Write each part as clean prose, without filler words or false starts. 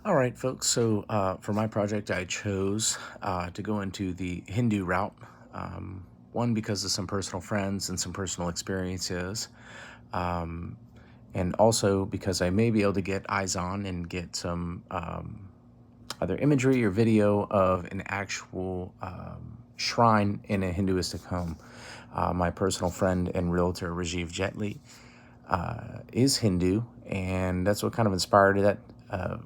All right, folks. So for my project, I chose to go into the Hindu route. One, because of some personal friends and some personal experiences, um, and also because I may be able to get eyes on and get some either imagery or video of an actual shrine in a Hinduistic home. My personal friend and realtor, Rajiv Jetli, is Hindu, and that's what kind of inspired that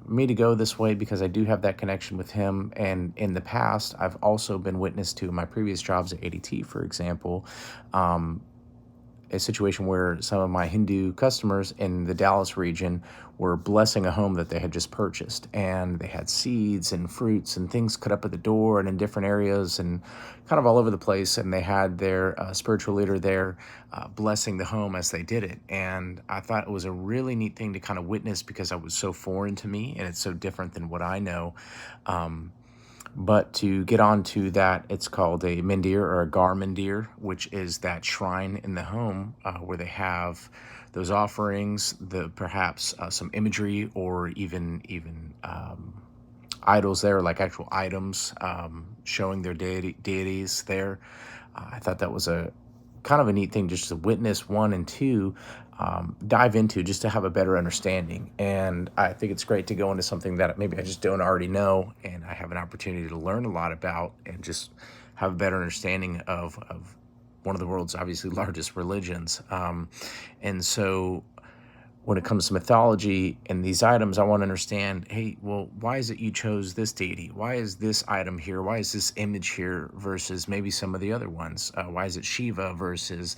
me to go this way because I do have that connection with him. And in the past, I've also been witness to my previous jobs at ADT, for example, um, a situation where some of my Hindu customers in the Dallas region were blessing a home that they had just purchased. And they had seeds and fruits and things cut up at the door and in different areas and kind of all over the place. And they had their spiritual leader there blessing the home as they did it. And I thought it was a really neat thing to kind of witness because it was so foreign to me and it's so different than what I know. Um, but to get onto that, it's called a mandir or a gar mandir, which is that shrine in the home where they have those offerings, the perhaps some imagery or even idols there, like actual items showing their deities there. I thought that was a kind of a neat thing just to witness, one, and two, dive into just to have a better understanding. And I think it's great to go into something that maybe I just don't already know, and I have an opportunity to learn a lot about and just have a better understanding of one of the world's obviously largest religions. And so when it comes to mythology and these items, I want to understand, hey, well, why is it you chose this deity? Why is this item here? Why is this image here versus maybe some of the other ones? Why is it Shiva versus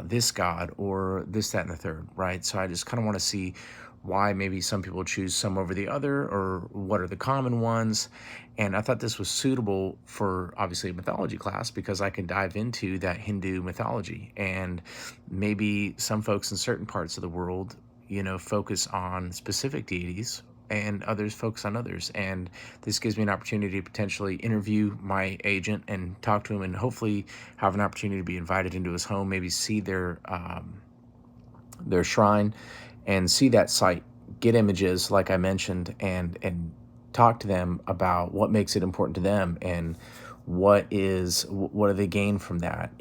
this god or this, that, and the third, right? So I just kind of want to see why maybe some people choose some over the other or what are the common ones. And I thought this was suitable for obviously a mythology class because I can dive into that Hindu mythology. And maybe some folks in certain parts of the world focus on specific deities and others focus on others. And this gives me an opportunity to potentially interview my agent and talk to him and hopefully have an opportunity to be invited into his home, maybe see their shrine and see that site, get images like I mentioned, and talk to them about what makes it important to them and what do they gain from that,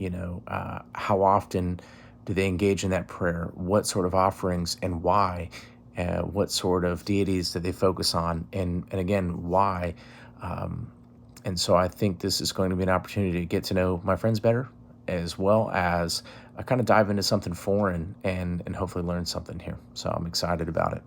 how often do they engage in that prayer, what sort of offerings and why, what sort of deities do they focus on, and again, why. And so I think this is going to be an opportunity to get to know my friends better, as well as kind of dive into something foreign and hopefully learn something here. So I'm excited about it.